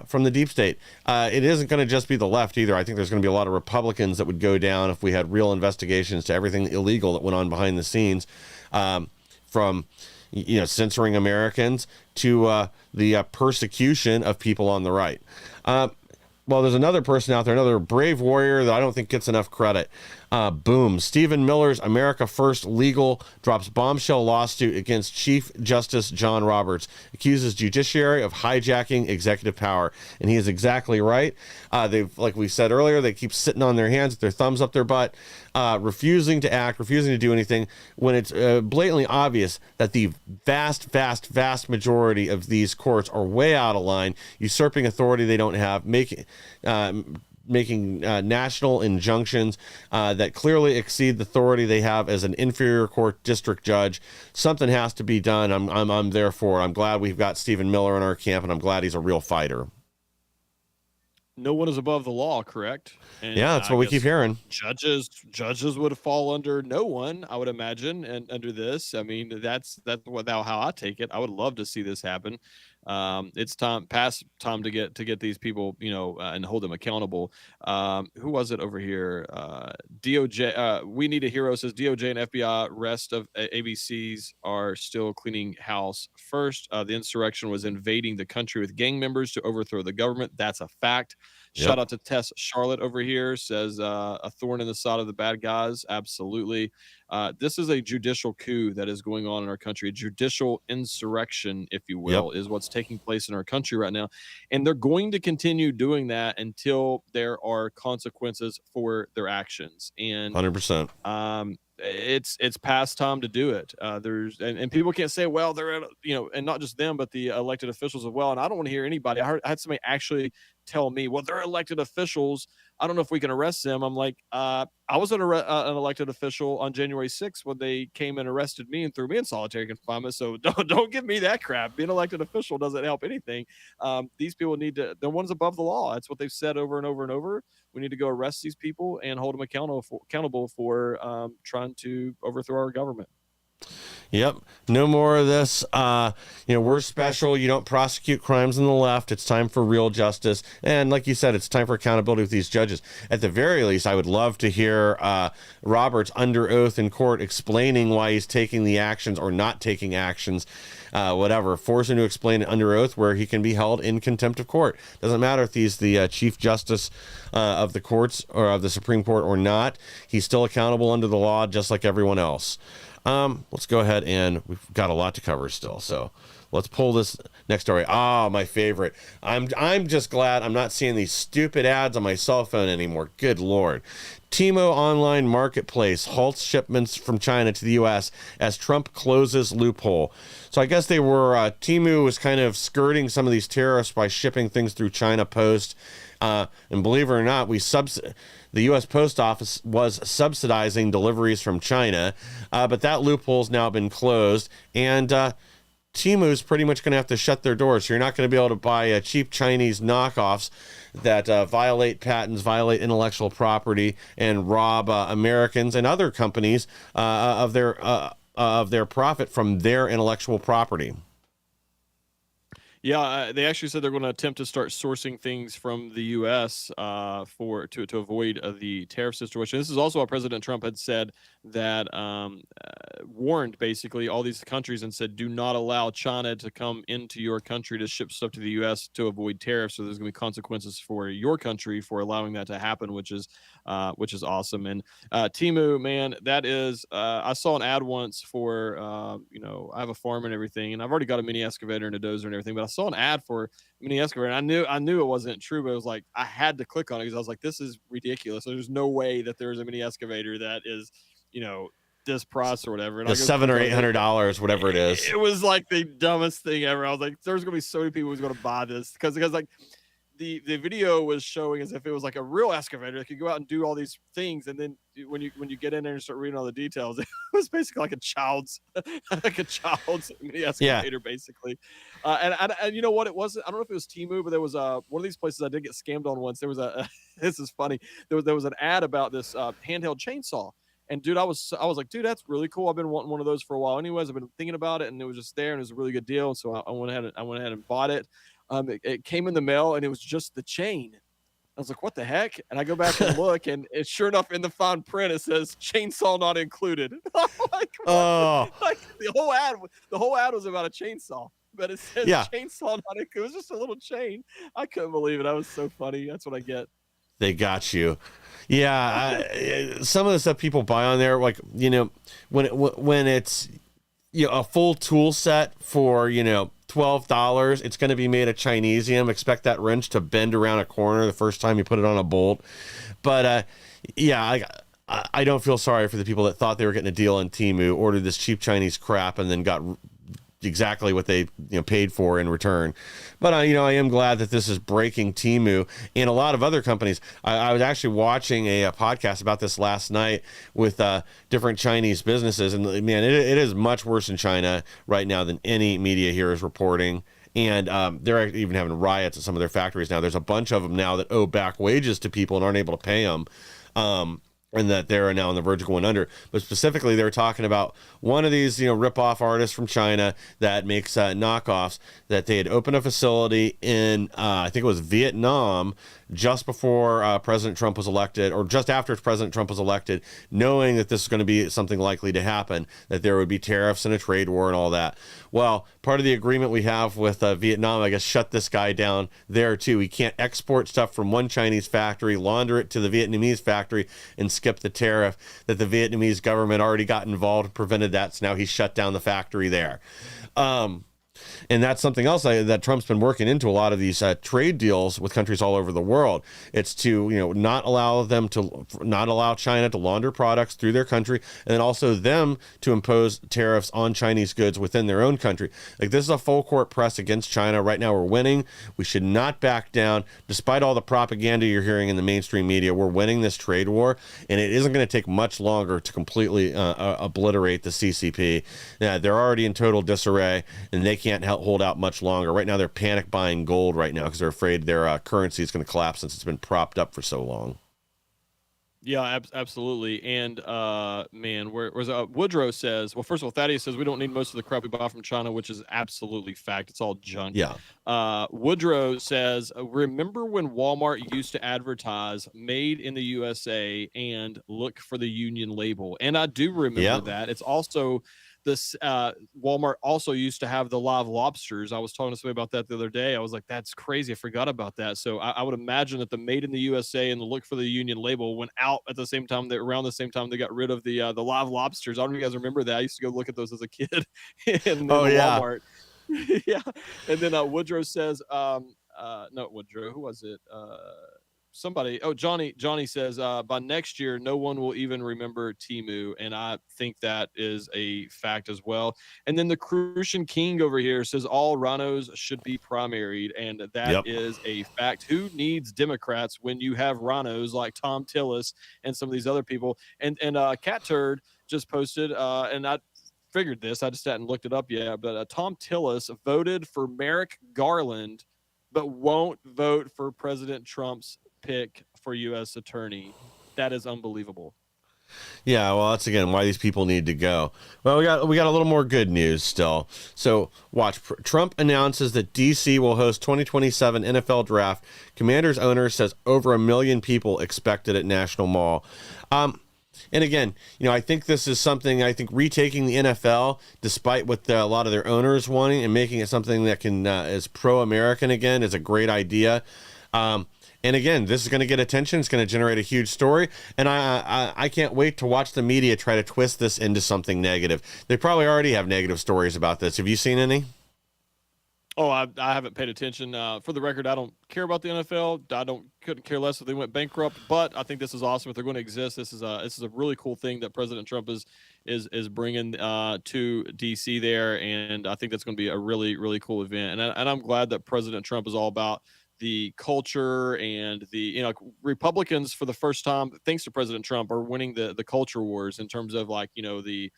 from the deep state. It isn't going to just be the left either. I think there's going to be a lot of Republicans that would go down if we had real investigations to everything illegal that went on behind the scenes, from censoring Americans to the persecution of people on the right. Well, there's another person out there, another brave warrior that I don't think gets enough credit. Boom. Stephen Miller's America First Legal drops bombshell lawsuit against Chief Justice John Roberts, accuses judiciary of hijacking executive power. And he is exactly right. Like we said earlier, they keep sitting on their hands with their thumbs up their butt, refusing to act, refusing to do anything, when it's blatantly obvious that the vast majority of these courts are way out of line, usurping authority they don't have, making national injunctions that clearly exceed the authority they have as an inferior court district judge. Something has to be done. I'm there for it. I'm glad we've got Stephen Miller in our camp, and I'm glad he's a real fighter. No one is above the law, correct? And yeah, that's what we keep hearing. Judges would fall under no one, I would imagine, and under this. I mean, that's how I take it. I would love to see this happen. It's past time to get these people, and hold them accountable. Who was it over here? DOJ. We Need a Hero says DOJ and FBI rest of ABCs are still cleaning house first. The insurrection was invading the country with gang members to overthrow the government. That's a fact. Yep. Shout out to Tess Charlotte over here, says a thorn in the side of the bad guys. Absolutely. This is a judicial coup that is going on in our country. A judicial insurrection, if you will, is what's taking place in our country right now. And they're going to continue doing that until there are consequences for their actions. And 100%. It's past time to do it. And people can't say, well, they're, and not just them, but the elected officials as well. And I don't want to hear anybody. I had somebody actually tell me, well, they're elected officials. I don't know if we can arrest them. I'm like, I was an elected official on January 6th when they came and arrested me and threw me in solitary confinement. So don't give me that crap. Being an elected official doesn't help anything. These people they're ones above the law. That's what they've said over and over and over. We need to go arrest these people and hold them accountable for trying to overthrow our government. Yep. No more of this. We're special. You don't prosecute crimes on the left. It's time for real justice. And like you said, it's time for accountability with these judges. At the very least, I would love to hear Roberts under oath in court explaining why he's taking the actions or not taking actions, whatever. Force him to explain it under oath where he can be held in contempt of court. Doesn't matter if he's the Chief Justice of the courts or of the Supreme Court or not. He's still accountable under the law just like everyone else. Let's go ahead, and we've got a lot to cover still. So let's pull this next story. My favorite. I'm just glad I'm not seeing these stupid ads on my cell phone anymore. Good Lord. Temu online marketplace halts shipments from China to the U.S. as Trump closes loophole. So I guess Temu was kind of skirting some of these tariffs by shipping things through China Post. And believe it or not, the U.S. Post Office was subsidizing deliveries from China, but that loophole's now been closed. And Temu's pretty much going to have to shut their doors. So you're not going to be able to buy cheap Chinese knockoffs that violate patents, violate intellectual property, and rob Americans and other companies of their profit from their intellectual property. Yeah, they actually said they're going to attempt to start sourcing things from the U.S. To avoid the tariff situation. This is also what President Trump had said, that warned basically all these countries and said, do not allow China to come into your country to ship stuff to the U.S. to avoid tariffs. So there's going to be consequences for your country for allowing that to happen, which is awesome. And Temu, man, that is. I saw an ad once for I have a farm and everything, and I've already got a mini excavator and a dozer and everything, but I saw an ad for a mini excavator, and I knew it wasn't true, but it was like I had to click on it because I was like, this is ridiculous. There's no way that there's a mini excavator that is, this price or whatever. And the $700 or $800, whatever it is. It was like the dumbest thing ever. I was like, there's gonna be so many people who's gonna buy this because like the video was showing as if it was like a real excavator that could go out and do all these things, and then when you get in there and start reading all the details, it was basically like a child's mini excavator, basically. And you know what it was? I don't know if it was Temu, but there was one of these places I did get scammed on once. There was this is funny. There was an ad about this handheld chainsaw. And dude, I was like, dude, that's really cool. I've been wanting one of those for a while. Anyways, I've been thinking about it, and it was just there, and it was a really good deal. So I went ahead and bought it. It came in the mail, and it was just the chain. I was like, what the heck? And I go back and look, and it's sure enough in the fine print it says chainsaw not included. I'm like, what? Like the whole ad was about a chainsaw, but it says chainsaw not included. It was just a little chain. I couldn't believe it. I was so funny. That's what I get. They got you. Yeah, some of the stuff people buy on there, like, when it's a full tool set for $12, it's going to be made of Chinesium. Expect that wrench to bend around a corner the first time you put it on a bolt. But I don't feel sorry for the people that thought they were getting a deal on Temu, ordered this cheap Chinese crap, and then got exactly what they paid for in return. But I am glad that this is breaking Temu and a lot of other companies. I was actually watching a podcast about this last night with different Chinese businesses, and man, it is much worse in China right now than any media here is reporting. And they're even having riots at some of their factories now. There's a bunch of them now that owe back wages to people and aren't able to pay them. And that they're now on the verge of going under. But specifically, they're talking about one of these, rip-off artists from China that makes knockoffs, that they had opened a facility in, I think it was Vietnam, just before President Trump was elected, or just after President Trump was elected, knowing that this is going to be something likely to happen, that there would be tariffs and a trade war and all that. Well, part of the agreement we have with Vietnam, I guess, shut this guy down there too. He can't export stuff from one Chinese factory, launder it to the Vietnamese factory, and skip the tariff that the Vietnamese government already got involved and prevented that. So now he shut down the factory there. And that's something else that Trump's been working into a lot of these trade deals with countries all over the world. It's to, not allow China to launder products through their country, and then also them to impose tariffs on Chinese goods within their own country. Like, this is a full court press against China. Right now we're winning. We should not back down. Despite all the propaganda you're hearing in the mainstream media, we're winning this trade war, and it isn't going to take much longer to completely obliterate the CCP. They're already in total disarray, and they can't hold out much longer. Right now, they're panic buying gold right now because they're afraid their currency is going to collapse since it's been propped up for so long. Yeah, absolutely. And man, where's Woodrow says, well, first of all, Thaddeus says we don't need most of the crap we buy from China, which is absolutely fact. It's all junk. Yeah. Woodrow says, remember when Walmart used to advertise made in the USA and look for the union label? And I do remember that. It's also this Walmart also used to have the live lobsters. I was talking to somebody about that the other day. I was like, that's crazy. I forgot about that. So I would imagine that the made in the USA and the look for the union label went out at the same time, around the same time they got rid of the live lobsters. I don't know if you guys remember that. I used to go look at those as a kid in Walmart. Yeah. And then Woodrow says, no, Woodrow, who was it? Somebody, Johnny says, by next year, no one will even remember Temu. And I think that is a fact as well. And then the Crucian King over here says all rhinos should be primaried. And that is a fact. Who needs Democrats when you have rhinos like Tom Tillis and some of these other people? And Cat Turd just posted, and figured this. I just hadn't looked it up yet. But Tom Tillis voted for Merrick Garland, but won't vote for President Trump's pick for U.S. attorney. That is unbelievable. Yeah, well, that's again why these people need to go. Well, we got a little more good news still. So watch. Trump announces that DC will host 2027 NFL Draft. Commanders owner says over 1 million people expected at National Mall. And again, I think this is something. I think retaking the NFL, despite what a lot of their owners wanting, and making it something that can is pro-American again, is a great idea. And again, this is going to get attention. It's going to generate a huge story. And I can't wait to watch the media try to twist this into something negative. They probably already have negative stories about this. Have you seen any? Oh, I haven't paid attention. For the record, I don't care about the NFL. Couldn't care less if they went bankrupt. But I think this is awesome if they're going to exist. This is a really cool thing that President Trump is bringing to DC there, and I think that's going to be a really, really cool event. And I'm glad that President Trump is all about the culture and the Republicans for the first time, thanks to President Trump, are winning the culture wars in terms of the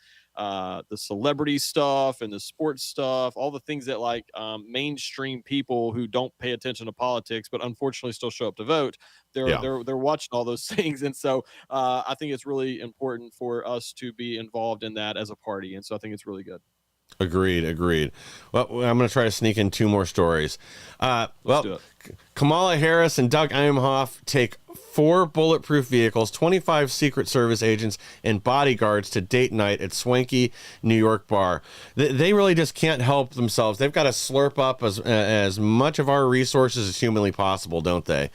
celebrity stuff and the sports stuff, all the things that mainstream people who don't pay attention to politics but unfortunately still show up to vote. They're watching all those things, and so I think it's really important for us to be involved in that as a party, and so I think it's really good. Agreed. Well, I'm going to try to sneak in 2 more stories. Kamala Harris and Doug Emhoff take 4 bulletproof vehicles, 25 Secret Service agents, and bodyguards to date night at swanky New York bar. They really just can't help themselves. They've got to slurp up as much of our resources as humanly possible, don't they?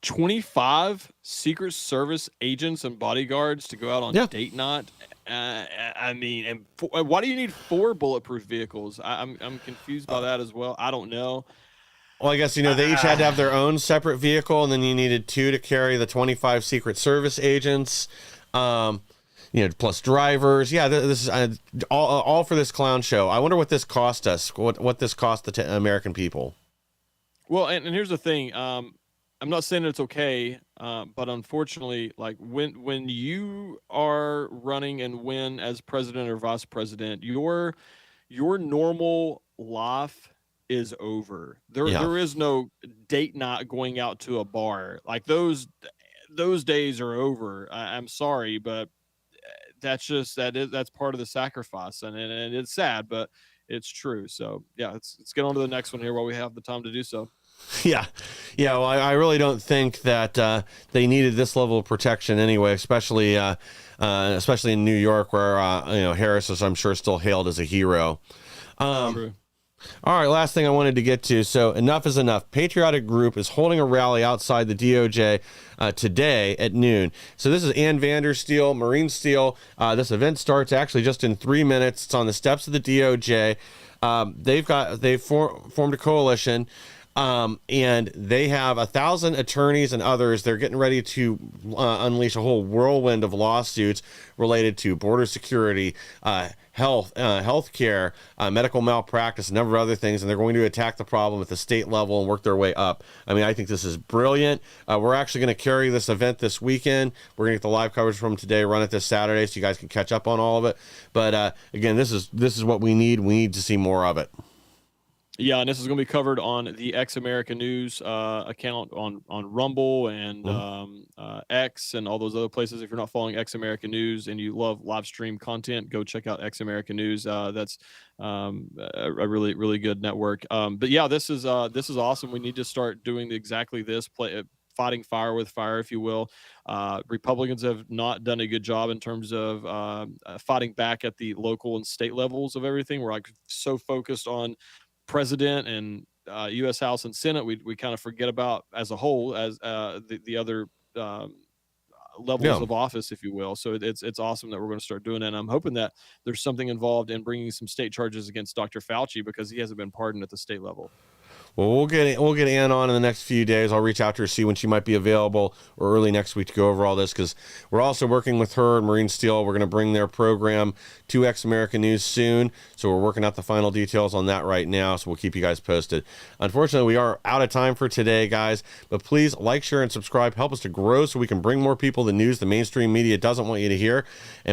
25 Secret Service agents and bodyguards to go out on date night. I mean, and why do you need 4 bulletproof vehicles? I'm confused by that as well. I don't know. Well, I guess, they each had to have their own separate vehicle, and then you needed 2 to carry the 25 Secret Service agents, plus drivers. Yeah, this is all for this clown show. I wonder what this cost us, what this cost the American people. Well, and here's the thing. I'm not saying it's okay, but unfortunately, when you are running and win as president or vice president, your normal life is over. There is no date night going out to a bar. Those days are over. I'm sorry, but that's part of the sacrifice, and it's sad, but it's true. So yeah, let's get on to the next one here while we have the time to do so. Yeah. Well, I really don't think that they needed this level of protection anyway, especially in New York, where Harris is, I'm sure, still hailed as a hero. True. All right, last thing I wanted to get to. So enough is enough. Patriotic Group is holding a rally outside the DOJ today at noon. So this is Ann Vandersteel, Marine Steel. This event starts actually just in 3 minutes. It's on the steps of the DOJ. They've formed a coalition. And they have 1,000 attorneys and others. They're getting ready to unleash a whole whirlwind of lawsuits related to border security, health care, medical malpractice, a number of other things. And they're going to attack the problem at the state level and work their way up. I mean, I think this is brilliant. We're actually going to carry this event this weekend. We're going to get the live coverage from today, run it this Saturday, so you guys can catch up on all of it. But again, this is what we need. We need to see more of it. Yeah, and this is going to be covered on the X America News account on Rumble and X and all those other places. If you're not following X America News and you love live stream content, go check out X America News. That's a really, really good network. But yeah, this is awesome. We need to start doing exactly this, fighting fire with fire, if you will. Republicans have not done a good job in terms of fighting back at the local and state levels of everything. We're so focused on president and U.S. House and Senate, we kind of forget about as a whole as the other levels of office, if you will. So it's awesome that we're going to start doing that. And I'm hoping that there's something involved in bringing some state charges against Dr. Fauci, because he hasn't been pardoned at the state level. Well, we'll get Ann on in the next few days. I'll reach out to her, see when she might be available, or early next week to go over all this, because we're also working with her and Marine Steel. We're going to bring their program to X America News soon, so we're working out the final details on that right now, so we'll keep you guys posted. Unfortunately, we are out of time for today, guys, but please like, share, and subscribe. Help us to grow so we can bring more people the news the mainstream media doesn't want you to hear. And